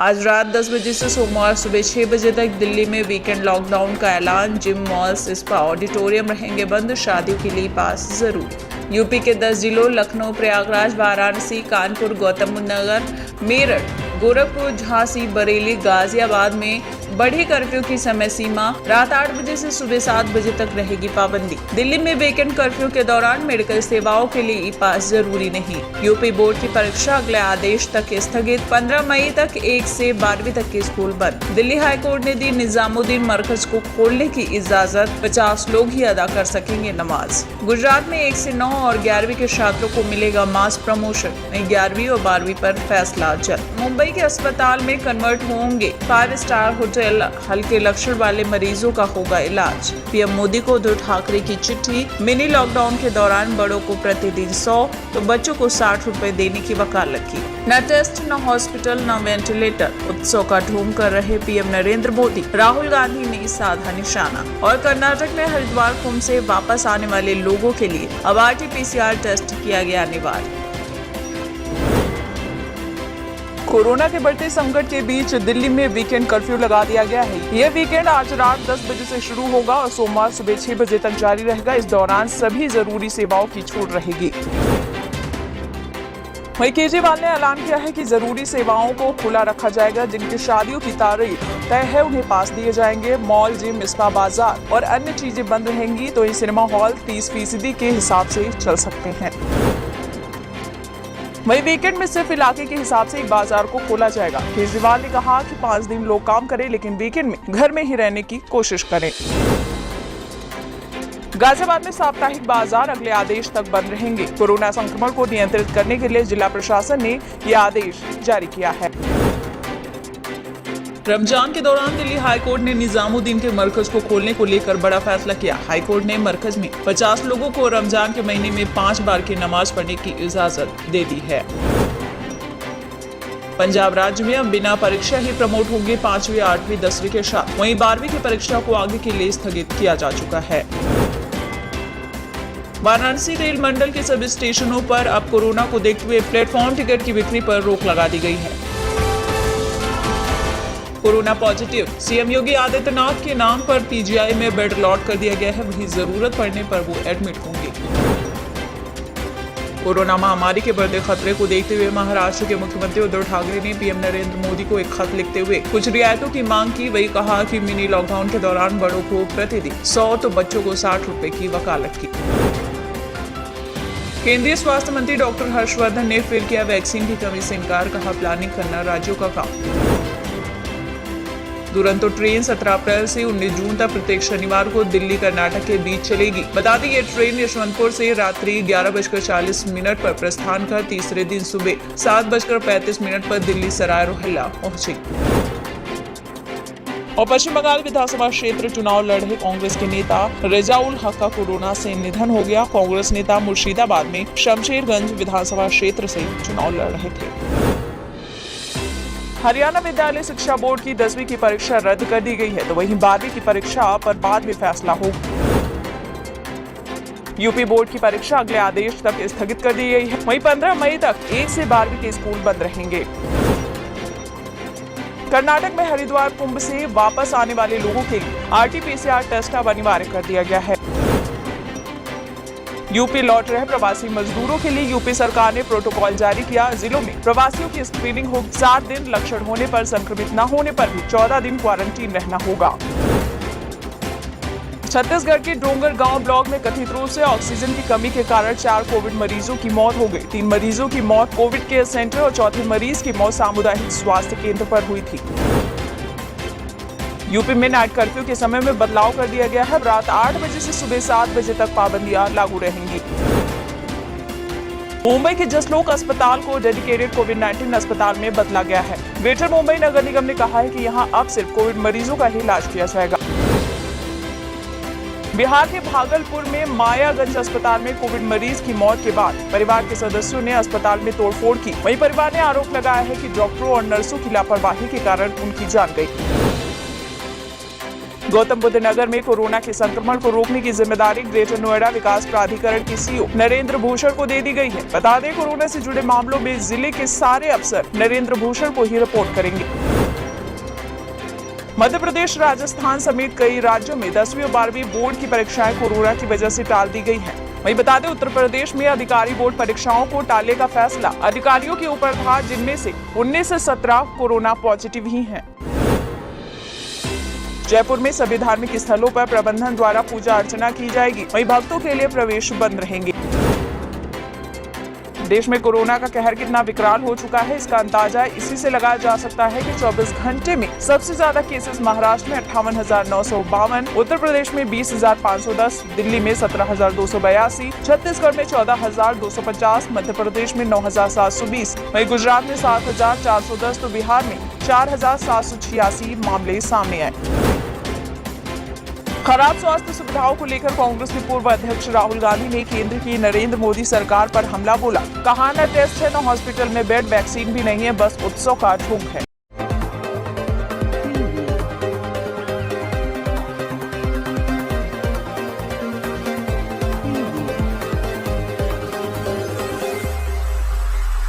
आज रात 10 बजे से सोमवार सुबह 6 बजे तक दिल्ली में वीकेंड लॉकडाउन का ऐलान। जिम, मॉल्स, स्पा, ऑडिटोरियम रहेंगे बंद। शादियों के लिए पास जरूरी। यूपी के 10 जिलों लखनऊ, प्रयागराज, वाराणसी, कानपुर, गौतम बुद्ध नगर, मेरठ, गोरखपुर, झांसी, बरेली, गाजियाबाद में बढ़ी कर्फ्यू की समय सीमा। रात 8 बजे से सुबह 7 बजे तक रहेगी पाबंदी। दिल्ली में वीकेंड कर्फ्यू के दौरान मेडिकल सेवाओं के लिए ई पास जरूरी नहीं। यूपी बोर्ड की परीक्षा अगले आदेश तक स्थगित। 15 मई तक 1 से 12वीं तक के स्कूल बंद। दिल्ली हाईकोर्ट ने दी निजामुद्दीन मरकज को खोलने की इजाजत। 50 लोग ही अदा कर सकेंगे नमाज। गुजरात में 1 से 9 और 11वीं के छात्रों को मिलेगा मास प्रमोशन। 11वीं और 12वीं पर फैसला जल्द। मुंबई के अस्पताल में कन्वर्ट होंगे 5 स्टार होटल। हल्के लक्षण वाले मरीजों का होगा इलाज। पीएम मोदी को उद्धव ठाकरे की चिट्ठी। मिनी लॉकडाउन के दौरान बड़ों को प्रतिदिन 100 तो बच्चों को 60 रुपए देने की वकालत की। न टेस्ट, न हॉस्पिटल, न वेंटिलेटर। उत्सव का ढूंढ कर रहे पीएम नरेंद्र मोदी। राहुल गांधी ने साधा निशाना। और कर्नाटक में हरिद्वार कुंभ से वापस आने वाले लोगों के लिए अब RT-PCR टेस्ट किया गया अनिवार्य। कोरोना के बढ़ते संकट के बीच दिल्ली में वीकेंड कर्फ्यू लगा दिया गया है। यह वीकेंड आज रात 10 बजे से शुरू होगा और सोमवार सुबह 6 बजे तक जारी रहेगा। इस दौरान सभी जरूरी सेवाओं की छूट रहेगी। वहीं केजरीवाल ने ऐलान किया है कि जरूरी सेवाओं को खुला रखा जाएगा। जिनकी शादियों की तारीख तय है उन्हें पास दिए जाएंगे। मॉल, जिम, स्पा, बाजार और अन्य चीजें बंद रहेंगी तो ये सिनेमा हॉल 30% के हिसाब से चल सकते हैं। वहीं वीकेंड में सिर्फ इलाके के हिसाब से बाजार को खोला जाएगा। केजरीवाल ने कहा कि 5 दिन लोग काम करें लेकिन वीकेंड में घर में ही रहने की कोशिश करें। गाजियाबाद में साप्ताहिक बाजार अगले आदेश तक बंद रहेंगे। कोरोना संक्रमण को नियंत्रित करने के लिए जिला प्रशासन ने यह आदेश जारी किया है। रमजान के दौरान दिल्ली हाईकोर्ट ने निजामुद्दीन के मरकज को खोलने को लेकर बड़ा फैसला किया। हाईकोर्ट ने मरकज में 50 लोगों को रमजान के महीने में 5 बार की नमाज पढ़ने की इजाजत दे दी है। पंजाब राज्य में अब बिना परीक्षा ही प्रमोट होंगे 5वीं, 8वीं, 10वीं के छात्र। वहीं 12वीं की परीक्षा को आगे के लिए स्थगित किया जा चुका है। वाराणसी रेल मंडल के सभी स्टेशनों पर अब कोरोना को देखते हुए प्लेटफॉर्म टिकट की बिक्री पर रोक लगा दी गई है। Corona positive CM Yogi Adityanath के नाम पर पीजीआई में बेड अलॉट कर दिया गया है। वहीं जरूरत पड़ने पर वो एडमिट होंगे। कोरोना महामारी के बढ़ते खतरे को देखते हुए महाराष्ट्र के मुख्यमंत्री उद्धव ठाकरे ने पीएम नरेंद्र मोदी को एक खत लिखते हुए कुछ रियायतों की मांग की। वही कहा कि मिनी लॉकडाउन के दौरान बड़ों को प्रतिदिन 100 तो बच्चों को 60 रुपए की वकालत की। केंद्रीय स्वास्थ्य मंत्री डॉक्टर हर्षवर्धन ने फिर किया वैक्सीन की कमी से इनकार। कहा प्लानिंग करना राज्यों का काम। दुरंतो ट्रेन 17 अप्रैल से 19 जून तक प्रत्येक शनिवार को दिल्ली कर्नाटक के बीच चलेगी। बता दें ये ट्रेन यशवंतपुर से रात्रि 11:40 पर प्रस्थान कर तीसरे दिन सुबह 7:35 पर दिल्ली सराय रोहिल्ला पहुंचेगी। और पश्चिम बंगाल विधानसभा क्षेत्र चुनाव लड़ रहे कांग्रेस के नेता रजाउल हक का कोरोना से निधन हो गया। कांग्रेस नेता मुर्शिदाबाद में शमशेरगंज विधानसभा क्षेत्र से चुनाव लड़ रहे थे। हरियाणा विद्यालय शिक्षा बोर्ड की 10वीं की परीक्षा रद्द कर दी गई है तो वहीं 12वीं की परीक्षा पर बाद में फैसला होगा। यूपी बोर्ड की परीक्षा अगले आदेश तक स्थगित कर दी गई है। वहीं 15 मई तक 1 से 12वीं के स्कूल बंद रहेंगे। कर्नाटक में हरिद्वार कुंभ से वापस आने वाले लोगों के लिए RT-PCR टेस्ट अब अनिवार्य कर दिया गया है। यूपी लौट रहे प्रवासी मजदूरों के लिए यूपी सरकार ने प्रोटोकॉल जारी किया। जिलों में प्रवासियों की स्क्रीनिंग हो। 7 दिन लक्षण होने पर, संक्रमित न होने पर भी 14 दिन क्वारंटीन रहना होगा। छत्तीसगढ़ के डोंगर गांव ब्लॉक में कथित रूप से ऑक्सीजन की कमी के कारण 4 कोविड मरीजों की मौत हो गई। 3 मरीजों की मौत कोविड केयर सेंटर और चौथे मरीज की मौत सामुदायिक स्वास्थ्य केंद्र पर हुई थी। यूपी में नाइट कर्फ्यू के समय में बदलाव कर दिया गया है। रात 8 बजे से सुबह 7 बजे तक पाबंदियां लागू रहेंगी। मुंबई के जसलोक अस्पताल को डेडिकेटेड कोविड-19 अस्पताल में बदला गया है। ग्रेटर मुंबई नगर निगम ने कहा है कि यहां अब सिर्फ कोविड मरीजों का ही इलाज किया जाएगा। बिहार के भागलपुर में मायागंज अस्पताल में कोविड मरीज की मौत के बाद परिवार के सदस्यों ने अस्पताल में तोड़फोड़ की। वहीं परिवार ने आरोप लगाया है कि डॉक्टरों और नर्सों की लापरवाही के कारण उनकी जान गई। गौतम बुद्ध नगर में कोरोना के संक्रमण को रोकने की जिम्मेदारी ग्रेटर नोएडा विकास प्राधिकरण के सीईओ नरेंद्र भूषण को दे दी गई है। बता दें कोरोना से जुड़े मामलों में जिले के सारे अफसर नरेंद्र भूषण को ही रिपोर्ट करेंगे। मध्य प्रदेश, राजस्थान समेत कई राज्यों में 10वीं और 12वीं बोर्ड की परीक्षाएं कोरोना की वजह से टाल दी गई हैं। वहीं बता दें, उत्तर प्रदेश में अधिकारी बोर्ड परीक्षाओं को टालने का फैसला अधिकारियों के ऊपर था, जिनमें से 19 से 17 कोरोना पॉजिटिव ही हैं। जयपुर में सभी धार्मिक स्थलों पर प्रबंधन द्वारा पूजा अर्चना की जाएगी। वहीं भक्तों के लिए प्रवेश बंद रहेंगे। देश में कोरोना का कहर कितना विकराल हो चुका है, इसका अंदाजा इसी से लगाया जा सकता है कि 24 घंटे में सबसे ज्यादा केसेस महाराष्ट्र में 58,952, उत्तर प्रदेश में 20,510, दिल्ली में 17,282, छत्तीसगढ़ में 14,250, मध्य प्रदेश में 9,720, वहीं गुजरात में 7,410 तो बिहार में 4,786 मामले सामने आए। खराब स्वास्थ्य सुविधाओं को लेकर कांग्रेस के पूर्व अध्यक्ष राहुल गांधी ने केंद्र की नरेंद्र मोदी सरकार पर हमला बोला। कहा, न टेस्ट है, न हॉस्पिटल में बेड, वैक्सीन भी नहीं है, बस उत्सव का ढोंग है।